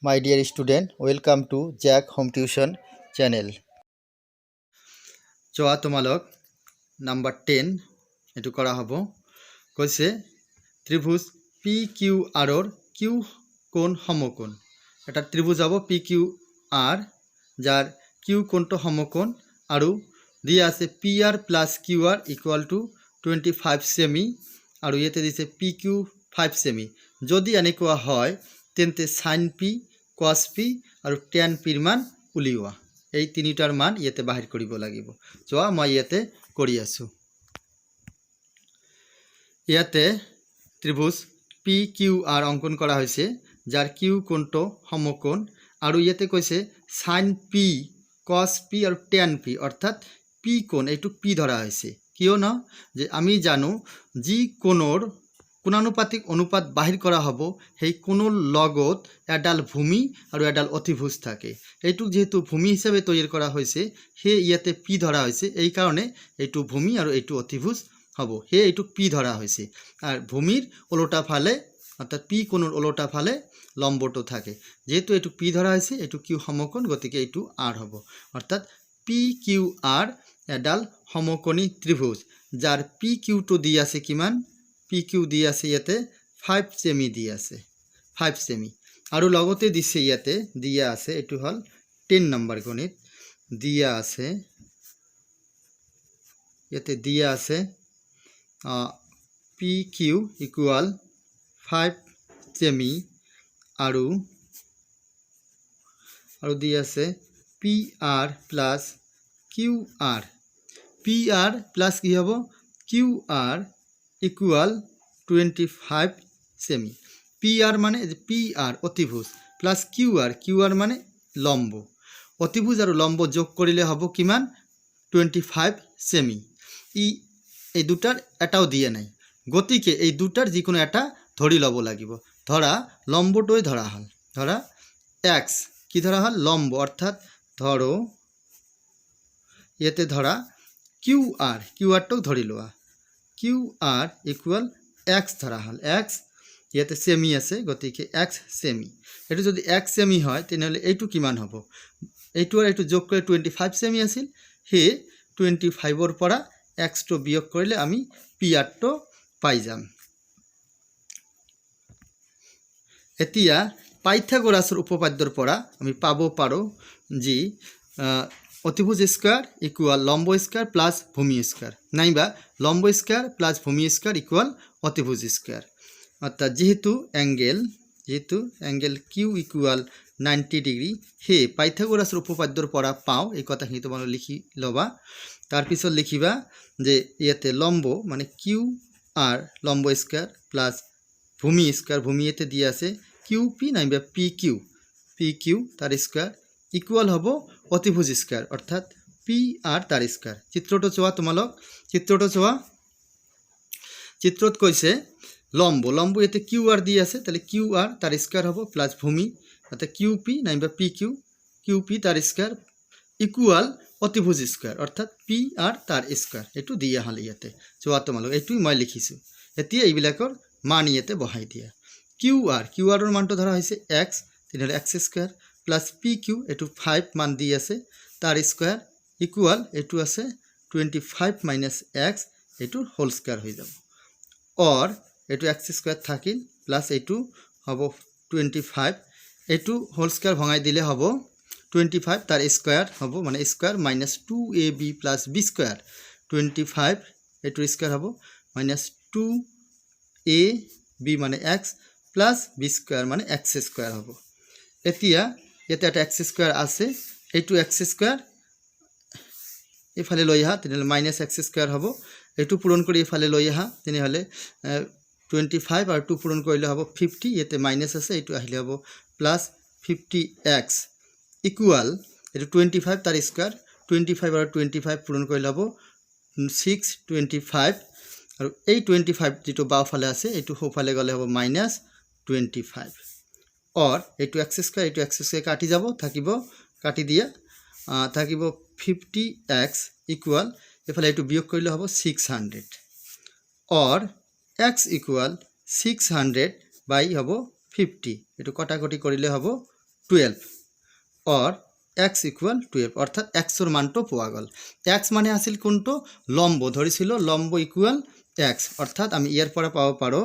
My dear student, welcome to Jack Home Tuition channel. চোৱা তোমালোক number 10 এটু কৰা হব কৈছে ত্ৰিভুজ পি কিউ আৰৰ কিউ কোণ সমকোণ এটা ত্ৰিভুজ হ'ব পি কিউ আৰ যাৰ কিউ কোণটো সমকোণ আৰু দিয়া আছে P R plus Q R equal to 25 সেমি আৰু ইয়াতে দিছে পি কিউ 5 সেমি যদি এনেকুৱা হয় তেন্তে সাইন পি cos p আৰু tan p ৰ মান উলিওৱা এই তিনিটাৰ মান ইয়াতে বাহিৰ কৰিব লাগিব চোৱা মই ইয়াতে কৰি আছো ইয়াতে ত্ৰিভুজ পি কিউ আৰ অঙ্কন কৰা হৈছে যাৰ কিউ কোণটো সমকোণ আৰু ইয়াতে কৈছে sin p cos p আৰু tan p অৰ্থাৎ p কোণ এইটো p ধৰা হৈছে কিয় না যে আমি জানো যি কোণৰ কোণানুপাতিক অনুপাত বাহিৰ কৰা হ'ব সেই কোণৰ লগত এডাল ভূমি আৰু এডাল অতিভুজ থাকে এইটো যেহেতু ভূমি হিচাপে তৈয়াৰ কৰা হৈছে হে ইয়াতে পি ধৰা হৈছে এই কাৰণে এইটো ভূমি আৰু এইটো অতিভুজ হ'ব হে এইটো পি ধৰা হৈছে আৰু ভূমিৰ ওলোটা ফালে অৰ্থাৎ পি কোণৰ ওলোটা ফালে লম্বটো থাকে যেহেতু এইটো পি ধৰা হৈছে এইটো কিউ সমকোণ গতিকে এইটো আৰ হ'ব অৰ্থাৎ পি কিউ আৰ এডাল সমকোণী ত্ৰিভুজ যাৰ পি কিউটো দি আছে কিমান PQ দি আছে ইয়াতে 5 সেমি দি আছে 5 সেমি আৰু লগতে দিছে ইয়াতে দিয়া আছে এটো হল 10 নম্বৰ গণিত দিয়া আছে ইয়াতে দিয়া আছে PQ ইকুয়াল 5 সেমি আৰু দিয়া আছে PR plus QR PR plus কি হ'ব QR ইকুয়াল 25 সেমি PR মানে PR অতিভুজ প্লাস QR মানে লম্ব অতিভুজ আৰু লম্ব যোগ কৰিলে হ'ব কিমান 25 সেমি এই দুটাৰ এটাও দিয়া নাই গতিকে এই দুটাৰ যিকোনো এটা ধৰি লব লাগিব ধৰা লম্বটোই ধৰা হল ধৰা x কি ধৰা হল লম্ব অৰ্থাৎ ধৰো ইয়াতে ধৰা QR টো ধৰি লোৱা QR ইকুয়াল x ধৰা হল x ইয়াতে সেমি আছে গতিকে x সেমি এটো যদি x সেমি হয় তেনেহলে এইটো কিমান হ'ব এইটো আৰু এইটো যোগ কৰি 25 সেমি আছিল হে 25 ৰ পৰা x টো বিয়োগ কৰিলে আমি PR টো পাই যাম এতিয়া পাইথাগোৰাছৰ উপপাদ্যৰ পৰা আমি পাব পাৰো যে অতিভুজ স্কয়ার ইকুয়াল লম্ব স্কয়ার প্লাস ভূমি স্কয়ার নাইবা লম্ব স্কয়ার প্লাস ভূমি স্কয়ার ইকুয়াল অতিভুজ স্কয়ার অর্থাৎ যেহেতু অ্যাঙ্গেল কিউ ইকুয়াল 90 ডিগ্রি হে পাইথাগোৰাসৰ উপপাদ্যৰ পৰা পাও এই কথাখিনি তোমালোকে লিখি লবা তাৰ পিছত লিখিবা যে ইয়াতে লম্ব মানে কিউ আর লম্ব স্কয়ার প্লাস ভূমি স্কয়ার ভূমি এতে দিয়া আছে কিউ পি নাইবা পি কিউ তার স্কয়ার ইকুয়াল হব অতিভুজ স্কয়ার অর্থাৎ পি আর তার স্কয়ার চিত্রটো চোৱা তোমালোক চিত্ৰটো চোৱা চিত্রত কৈছে লম্ব এতে কিউ আর দি আছে তাহলে কিউ আর তার স্কয়ার হব প্লাস ভূমি অর্থাৎ কিউ পি নাইবা পি কিউ পি তার স্কয়ার ইকুয়াল অতিভুজ স্কয়ার অর্থাৎ পি আর তার স্কয়ার এটু দিয়া হল ইয়াতে চোৱা তোমালোক এটুই মই লিখিছো এতিয়া এইবিলাকৰ মান ইয়াতে বহাই দিয়া কিউ আৰ ৰ মানটো ধৰা হৈছে x তেনেহলে x স্কয়ার প্লাস PQ এটু 5 মান দি আছে তার স্কয়ার ইকুয়াল এটু আছে 25 মাইনাস x এটু হোল স্কয়ার হয়ে যাব और এটু x স্কয়ার থাকিল প্লাস এটু হবো 25 এটু হোল স্কয়ার ভাঙাই দিলে হবো 25 তার স্কয়ার হবো মানে square minus 2ab plus b square 25 এটু স্কয়ার হবো মাইনাস 2ab মানে x প্লাস b স্কয়ার মানে x স্কয়ার হবো এতিয়া এটা একটা x স্কয়ার আছে এইটু x স্কয়ার এফালে লৈ আহা তেনেহলে মাইনাস x স্কয়ার হ'ব এইটু পূৰণ কৰি এফালে লৈ আহা তেনেহলে 25 আৰু 2 পূৰণ কৰিলে হ'ব 50 এতে মাইনাস আছে এইটু আহিলে হ'ব প্লাস 50x ইকুয়াল এটু 25 তার স্কয়ার 25 আৰু 25 পূৰণ কৰিলে হ'ব 625 আৰু এই 25 যেটো বাওফালে আছে এইটু সোফালে গলে হ'ব মাইনাস 25 और एटू एक्स स्क्वायर काटी যাব থাকিব কাটি দিয়া থাকিব 50x ইকুয়াল এফালে এটু বিয়োগ কৰিলে হ'ব 600 और x ইকুয়াল 600 বাই হ'ব 50 এটু কটাকটি কৰিলে হ'ব 12 or x equal 12 অৰ্থাৎ x ৰ মানটো পোৱা গ'ল x মানে আছিল কোনটো লম্ব ধৰিছিল লম্ব ইকুয়াল x অৰ্থাৎ আমি ইয়াৰ পৰা পাব পাৰো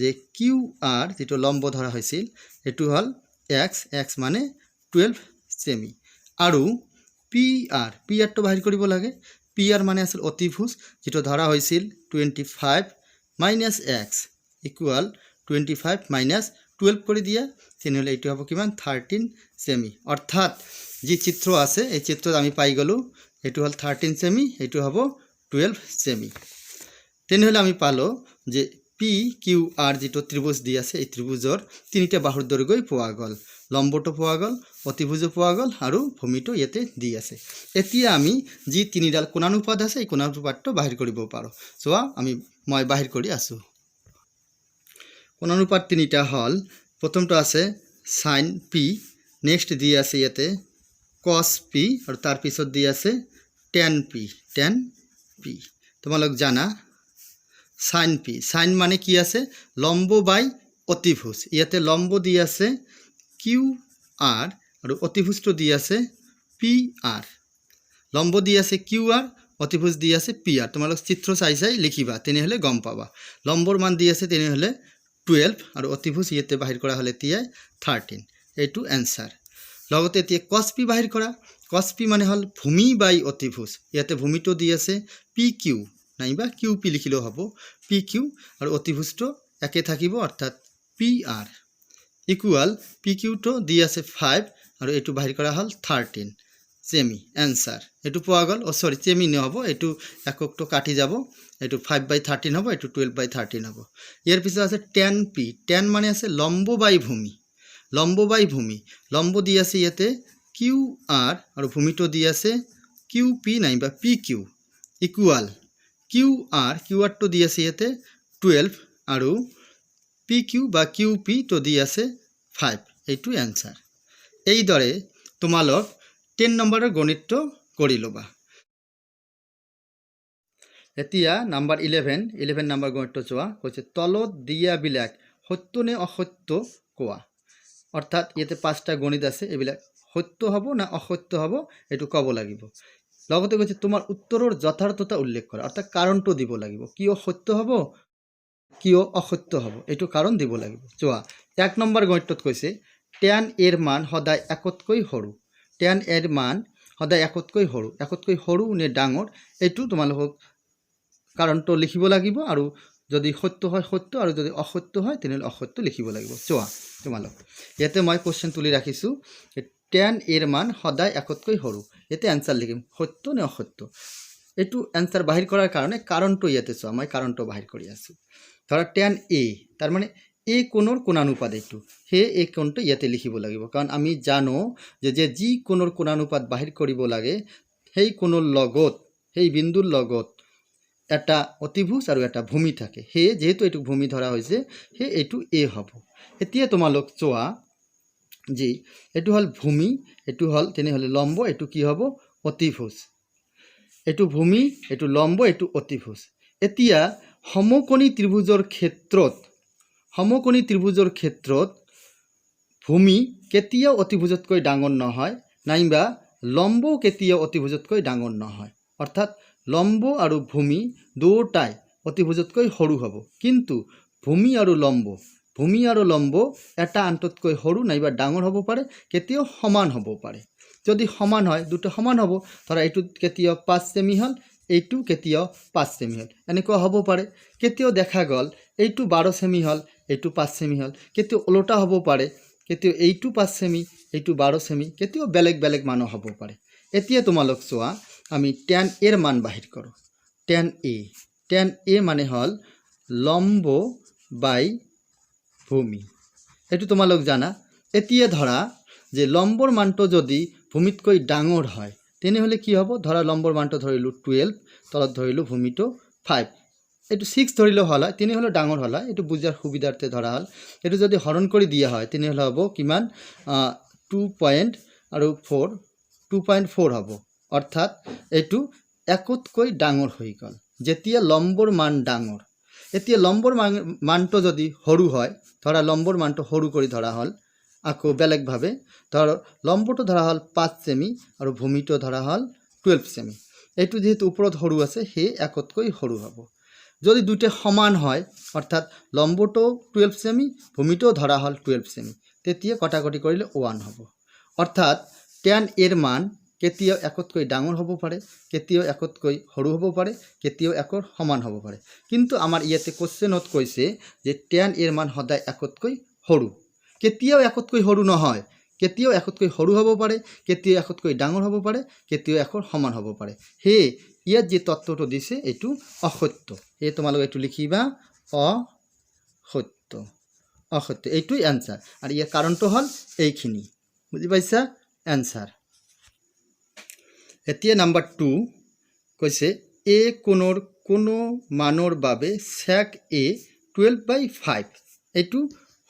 যে qr যেটো লম্ব ধৰা হৈছিল এটো হল x মানে 12 সেমি আৰু pr টো বাহিৰ কৰিব লাগে pr মানে আছিল অতিভুজ যেটো ধৰা হৈছিল 25 minus x equal 25 minus 12 কৰি দিয়া তেনেহলে এটো হ'ব কিমান 13 সেমি অৰ্থাৎ যে চিত্ৰ আছে এই চিত্ৰত আমি পাই গলো এটো হল 13 সেমি এটো হ'ব 12 সেমি তেনেহলে আমি পালো যে PQR যেটো ত্রিভুজ দি আছে এই ত্ৰিভুজৰ তিনিটা বাহুৰ দৈৰ্ঘ্য পোৱা গল লম্বটো পোৱা গল অতিভুজ পোৱা গল আৰু ভূমিটো ইয়াতে দি আছে এতিয়া আমি যি তিনিডাল কোণানুপাত আছে এই কোণানুপাতটো বাহিৰ কৰিব পাৰো সোৱা আমি মই বাহিৰ কৰি আছো কোণানুপাত তিনিটা হল প্ৰথমটো আছে sin p নেক্সট দি আছে ইয়াতে cos p আৰু তাৰ পিছত দি আছে tan p তোমালোক জানা sin p sin মানে কি আছে লম্ব বাই অতিভুজ ইয়াতে লম্ব দি আছে qr আৰু অতিভুজটো দি আছে pr লম্ব দি আছে qr অতিভুজ দি আছে pr তোমালোক চিত্ৰ চাই লিখিবা তেনেহলে গম পাবা লম্বৰ মান দি আছে তেনেহলে 12 আৰু অতিভুজ ইয়াতে বাহিৰ কৰা হলে তিয়া 13 এটো आंसर লগতে এতিয়া cos p বাহিৰ কৰা cos p মানে হল ভূমি বাই অতিভুজ ইয়াতে ভূমিটো দি আছে pq নাইবা qp লিখিলো হ'ব pq আৰু অতিভুজটো একে থাকিব অৰ্থাৎ pr ইকুয়াল pq টো দি আছে 5 আৰু এটো বাহিৰ কৰা হল 13 সেমি आंसर এটো পোৱা গল ও সৰি সেমি নহব এটো এককটো কাটি যাব এটো 5/13 হ'ব এটো 12/13 হ'ব ইয়াৰ পিছত আছে tan p tan মানে আছে লম্ব বাই ভূমি লম্ব দি আছে ইয়াতে qr আৰু ভূমিটো দি আছে qp নাইবা pq ইকুয়াল qr টো দি আছে ইয়াতে 12 আৰু pq বা qp টো দি আছে 5 এইটো आंसर এই দৰে তোমালোক 10 নম্বৰৰ গণিতটো কৰি লবা এতিয়া নাম্বাৰ 11 নম্বৰ গণিতটো চোৱা কৈছে তলত দিয়া বিলাক সত্য নে অসত্য কোৱা অৰ্থাৎ ইয়াতে পাঁচটা গণিত আছে এবিলাক সত্য হ'ব না অসত্য হ'ব এটো ক'ব লাগিব লগতে কৈছে তোমাৰ উত্তৰৰ যথাৰ্থতা উল্লেখ কৰা অৰ্থাৎ কাৰণটো দিব লাগিব কিয় সত্য হ'ব কিয় অসত্য হ'ব এটো কাৰণ দিব লাগিব চোৱা এক নম্বৰ গণিতত কৈছে tan এৰ মান সদায় একতকৈ সৰু tan এৰ মান সদায় একতকৈ সৰু নে ডাঙৰ এটো তোমালোকক কাৰণটো লিখিব লাগিব আৰু যদি সত্য হয় সত্য আৰু যদি অসত্য হয় তেনে অসত্য লিখিব লাগিব চোৱা তোমালোক ইয়াতে মই কোশ্চেন তুলি ৰাখিছো tan এৰ মান সদায় একতকৈ সৰু এতে आंसर লিখিম সত্য নে অসত্য এটো आंसर বাহিৰ কৰাৰ কাৰণে কাৰণটো ইয়াতে চোৱা মই কাৰণটো বাহিৰ কৰি আছো ধৰা tan a তাৰ মানে a কোণৰ কোণানুপাত এটো হে এই কোণটো ইয়াতে লিখিব লাগিব কাৰণ আমি জানো যে যি কোণৰ কোণানুপাত বাহিৰ কৰিব লাগে সেই কোণৰ লগত সেই বিন্দুৰ লগত এটা অতিভুজ আৰু এটা ভূমি থাকে হে যেহেতু এটো ভূমি ধৰা হৈছে হে এটো a হ'ব এতিয়া তোমালোক চোৱা যে এটো হল ভূমি এটো হল তেনে হলে লম্ব এটো কি হ'ব অতিভুজ এটো ভূমি এটো লম্ব এটো অতিভুজ এতিয়া সমকোণী ত্ৰিভুজৰ ক্ষেত্ৰত ভূমি কেতিয়াও অতিভুজতকৈ ডাঙৰ নহয় নাইবা লম্ব কেতিয়াও অতিভুজতকৈ ডাঙৰ নহয় অৰ্থাৎ লম্ব আৰু ভূমি দুটাই অতিভুজতকৈ সৰু হ'ব কিন্তু ভূমি আৰু লম্ব এটা আনটোতকৈ সৰু নাইবা ডাঙৰ হ'ব পাৰে কেতিয়াও সমান হ'ব পাৰে যদি সমান হয় দুটা সমান হ'ব ধৰা এইটো কেতিয়াও 5 সেমি হল এইটো কেতিয়াও 5 সেমি হল এনেকুৱা হ'ব পাৰে কেতিয়াও দেখা গল এইটো 12 সেমি হল এইটো 5 সেমি হল কেতিয়াও ওলোটা হ'ব পাৰে কেতিয়াও এইটো 5 সেমি এইটো 12 সেমি কেতিয়াও বেলেগ মান হ'ব পাৰে এতিয়া তোমালোক চোৱা আমি tan এৰ মান বাহিৰ কৰো tan a মানে হল লম্ব বাই ভূমি এটো তোমালোক জানা এতিয়া ধৰা যে লম্বৰ মানটো যদি ভূমিতকৈ ডাঙৰ হয় তেনেহলে কি হ'ব ধৰা লম্বৰ মানটো ধৰিলো 12 তলত ধৰিলো ভূমিটো 5 এটো 6 ধৰিলো হলা তেনেহলে ডাঙৰ হলা এটো বুজাৰ সুবিধাৰ্থে ধৰা হল এটো যদি হৰণ কৰি দিয়া হয় তেনেহলে হ'ব কিমান 2.4 হ'ব অৰ্থাৎ এটো একতকৈ ডাঙৰ হৈ গল যেতিয়া লম্বৰ মান ডাঙৰ এতিয়া লম্বৰ মানটো যদি সৰু হয় ধৰা লম্বৰ মানটো সৰু কৰি ধৰা হল আকৌ বেলেগভাৱে ধৰ লম্বটো ধৰা হ'ল 5 সেমি আৰু ভূমিটো ধৰা হ'ল 12 সেমি। এইটো যেহেতু ওপৰত সৰু আছে সেয়ে একতকৈ সৰু হ'ব। যদি দুইটা সমান হয় অৰ্থাৎ লম্বটো 12 সেমি ভূমিটো ধৰা হ'ল 12 সেমি, তেতিয়া কটাকটি কৰিলে 1 হ'ব। অৰ্থাৎ tan এৰ মান কেতিয়াও একতকৈ ডাঙৰ হ'ব পাৰে, কেতিয়াও একতকৈ সৰু হ'ব পাৰে, কেতিয়াও একৰ সমান হ'ব পাৰে। কিন্তু আমাৰ ইয়াতে কোশ্চেনত কৈছে যে tan এৰ মান সদায় একতকৈ সৰু, কেতিয়াও একতকৈ সৰু নহয়, কেতিয়াও একতকৈ সৰু হ'ব পাৰে, কেতিয়াও একতকৈ ডাঙৰ হ'ব পাৰে, কেতিয়াও একৰ সমান হ'ব পাৰে। সেয়ে ইয়াত যে তত্ত্বটো দিছে এইটো অসত্য। সেয়ে তোমালোকে এইটো লিখিবা অসত্য, অসত্য। এইটোই এনসার। আর ইয়াৰ কাৰণটো হ'ল এইখিনি, বুজি পাইছা? এনসাৰ। এতিয়া নাম্বাৰ 2 কৈছে এ কোণৰ কোনো মানৰ বাবে sec a 12/5, এইটো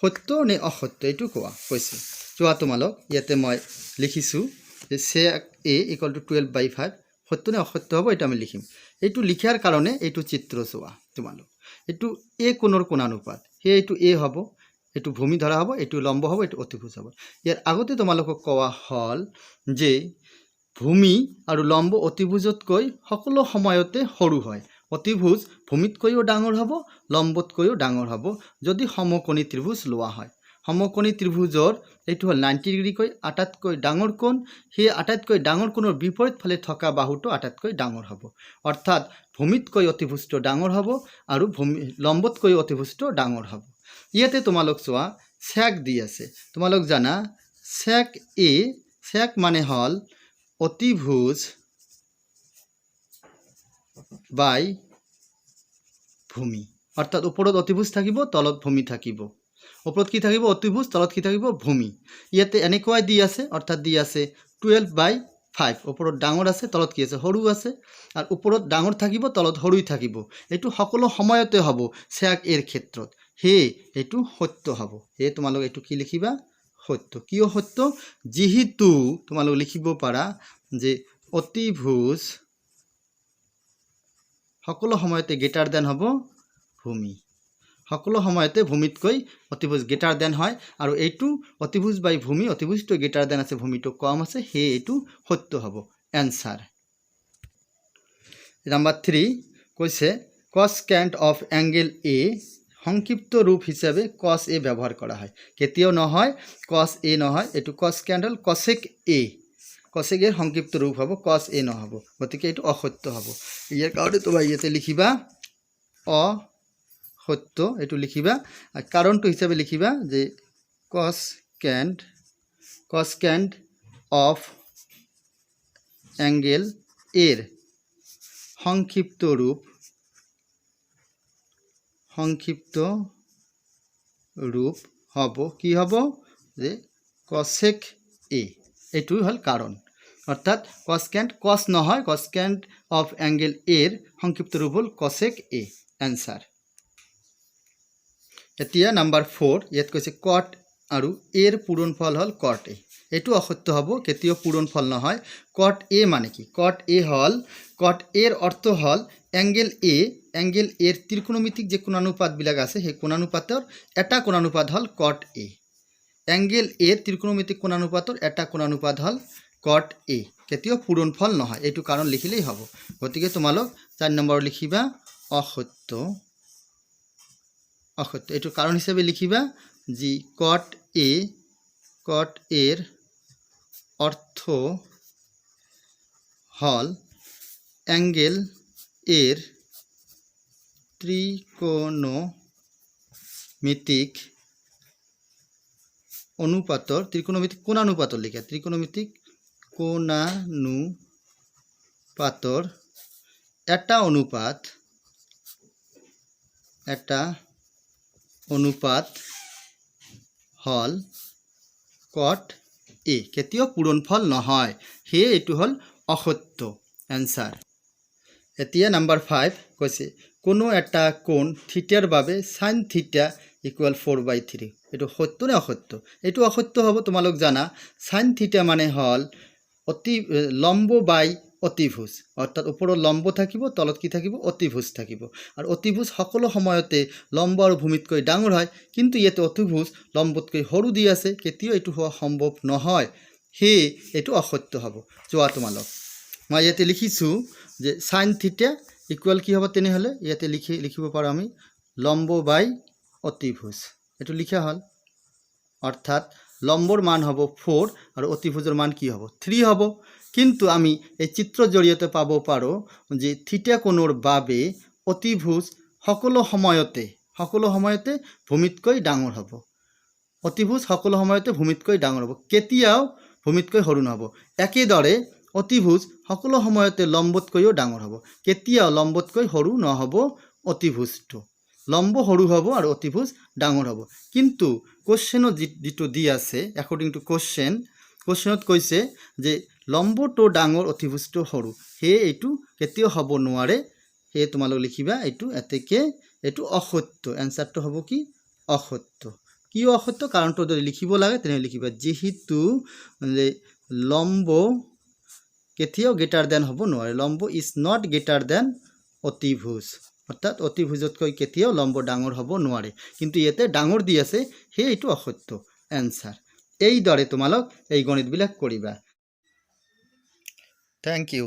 সত্য নে অসত্য এইটো কোৱা কৈছে। চোৱা তোমালোক ইয়াতে মই লিখিছোঁ যে sec a = 12/5 সত্য নে অসত্য হ'ব এটা আমি লিখিম। এইটো লিখাৰ কাৰণে এইটো চিত্ৰ চোৱা তোমালোক, এইটো এ কোণৰ কোণানুপাত, সেয়ে এইটো এ হ'ব, এইটো ভূমি ধৰা হ'ব, এইটো লম্ব হ'ব, এইটো অতিভুজ হ'ব। ইয়াৰ আগতে তোমালোকক কোৱা হ'ল যে ভূমি আৰু লম্ব অতিভুজতকৈ সকলো সময়তে সৰু হয়। অতিভুজ ভূমিতকৈও ডাঙৰ হ'ব, লম্বতকৈও ডাঙৰ হ'ব যদি সমকোণী ত্ৰিভুজ লোৱা হয়। সমকোণী ত্ৰিভুজৰ এইটো হ'ল 90 ডিগ্ৰীকৈ আটাইতকৈ ডাঙৰ কোণ, সেই আটাইতকৈ ডাঙৰ কোণৰ বিপৰীত ফালে থকা বাহুটো আটাইতকৈ ডাঙৰ হ'ব। অৰ্থাৎ ভূমিতকৈ অতিভুজটো ডাঙৰ হ'ব আৰু লম্বতকৈ অতিভুজটো ডাঙৰ হ'ব। ইয়াতে তোমালোক চোৱা sec দি আছে, তোমালোক জানা sec a, sec মানে হ'ল অতিভুজ বাই ভূমি, অর্থাৎ ওপৰত অতিভুজ থাকিব তলত ভূমি থাকিব। ওপৰত কি থাকিব? অতিভুজ, তলত কি থাকিব? ভূমি। ইয়াতে এনেকুৱাই দি আছে, অৰ্থাৎ দি আছে 12/5, ওপৰত ডাঙৰ আছে তলত কি আছে? সৰু আছে। আৰু ওপৰত ডাঙৰ থাকিব তলত সৰুই থাকিব। এইটো সকলো সময়তে হ'ব sec এৰ ক্ষেত্ৰত, সেয়ে এইটো সত্য হ'ব। সেয়ে তোমালোক এইটো কি লিখিবা? সত্য। কিয় সত্য? যেহেতু তোমালোক লিখিব পাৰা যে অতিভুজ সকলো সময়তে গ্ৰেটাৰ দেন হ'ব ভূমি, সকলো সময়তে ভূমিতকৈ অতিভুজ গ্ৰেটাৰ দেন হয়। আৰু এইটো অতিভুজ বাই ভূমি, অতিভুজটো গ্ৰেটাৰ দেন আছে, ভূমিটো কম আছে, সেয়ে এইটো সত্য হ'ব। এনসাৰ। নাম্বাৰ 3 কৈছে কসক্যান্ট অফ অ্যাঙ্গেল এ সংক্ষিপ্ত ৰূপ হিচাপে cos a ব্যৱহাৰ কৰা হয়। কেতিয়াও নহয় cos a নহয়, এইটো কসক্যান্ট হ'ল cosec a, cosec এর সংক্ষিপ্ত ৰূপ হ'ব, cos a নহ'ব, গতিকে এইটো অসত্য হ'ব। ইয়াৰ কাৰণে তোমাৰ ইয়াতে লিখিবা অসত্য, এইটো লিখিবা। আৰ কাৰণটো হিচাপে লিখিবা যে কসক্যান্ট অফ অ্যাঙ্গেল এর সংক্ষিপ্ত রূপ হব কি হব? যে cosec a, এইটোই হল কারণ। অর্থাৎ কসক্যান্ট কস নহয়, কসক্যান্ট অফ অ্যাঙ্গেল এর সংক্ষিপ্ত রূপ হল cosec a। এনসার। এতিয়া নাম্বাৰ 4 ইয়াত কৈছে cot আৰু এৰ পূৰণফল হল cot a, এইটো অসত্য হ'ব, কেতিয়াও পূৰণফল নহয়। cot a মানে কি? cot a হল, cot এৰ অৰ্থ হল অ্যাঙ্গেল এৰ ত্ৰিকোণমিতিক যে কোণানুপাতবিলাক আছে সেই কোণানুপাতৰ এটা কোণানুপাত হল cot a। অ্যাঙ্গেল এৰ ত্ৰিকোণমিতিক কোণানুপাতৰ এটা কোণানুপাত হল cot a, কেতিয়াও পূৰণফল নহয়, এইটো কাৰণ লিখিলেই হ'ব। গতিকে তোমালোক 4 নম্বৰ লিখিবা অসত্য, অসত্য। এইটো কাৰণ হিচাপে লিখিবা যে cot এৰ অৰ্থ হল অ্যাঙ্গেল এৰ ত্ৰিকোণমিতিক অনুপাতৰ, ত্ৰিকোণমিতিক কোণানুপাতৰ লিখা, ত্ৰিকোণমিতিক কোণানুপাতৰ এটা অনুপাত হল cot a, কেতিয়াও পূৰণফল নহয়, সেয়ে এইটো হল অসত্য। এনসাৰ। এতিয়া নাম্বাৰ 5 কৈছে কোনো এটা কোণ থিটাৰ বাবে sin থিটা = 4/3, এইটো সত্য নে অসত্য? এইটো অসত্য হ'ব। তোমালোক জানা sin থিটা মানে হল লম্ব বাই অতিভুজ অৰ্থাৎ ওপৰত লম্ব থাকিব তলত কি থাকিব অতিভুজ থাকিব আৰু অতিভুজ সকলো সময়তে লম্ব আৰু ভূমিতকৈ ডাঙৰ হয় কিন্তু ইয়াতে অতিভুজ লম্বতকৈ সৰু দি আছে কেতিয়াও এইটো হোৱা সম্ভৱ নহয় সেয়ে এইটো অসত্য হ'ব চোৱা তোমালোক মই ইয়াতে লিখিছোঁ যে সাইন থিটা ইকুৱেল কি হ'ব তেনেহ'লে ইয়াতে লিখিব পাৰোঁ আমি লম্ব বাই অতিভুজ এইটো লিখা হ'ল অৰ্থাৎ লম্বৰ মান হ'ব 4 আৰু অতিভুজৰ মান কি হ'ব 3 হ'ব কিন্তু আমি এই চিত্ৰৰ জৰিয়তে পাব পাৰোঁ যে থিটা কোণৰ বাবে অতিভুজ সকলো সময়তে ভূমিতকৈ ডাঙৰ হ'ব অতিভুজ সকলো সময়তে ভূমিতকৈ ডাঙৰ হ'ব কেতিয়াও ভূমিতকৈ সৰু নহ'ব একেদৰে অতিভুজ সকলো সময়তে লম্বতকৈও ডাঙৰ হ'ব কেতিয়াও লম্বতকৈ সৰু নহ'ব অতিভুজটো লম্ব সৰু হ'ব আৰু অতিভুজ ডাঙৰ হ'ব কিন্তু কোশ্চেনত যেটো দি আছে একৰ্ডিং টু কোশ্চেনত কৈছে যে লম্বটো ডাঙৰ অতিভুজটো সৰু সেয়ে এইটো কেতিয়াও হ'ব নোৱাৰে সেয়ে তোমালোক লিখিবা এইটো এতেকে এইটো অসত্য এনসাৰটো হ'ব কি অসত্য কি অসত্য কাৰণটো যদি লিখিব লাগে তেনে লিখিবা যেহেতু লম্ব কেতিয়াও গ্ৰেটাৰ দেন হ'ব নোৱাৰে লম্ব ইজ নট গ্ৰেটাৰ দেন অতিভুজ অৰ্থাৎ অতিভুজতকৈ কেতিয়াও লম্ব ডাঙৰ হ'ব নোৱাৰে কিন্তু ইয়াতে ডাঙৰ দি আছে সেয়ে এইটো অসত্য এনসাৰ এইদৰে তোমালোক এই গণিতবিলাক কৰিবা থ্যাংক ইউ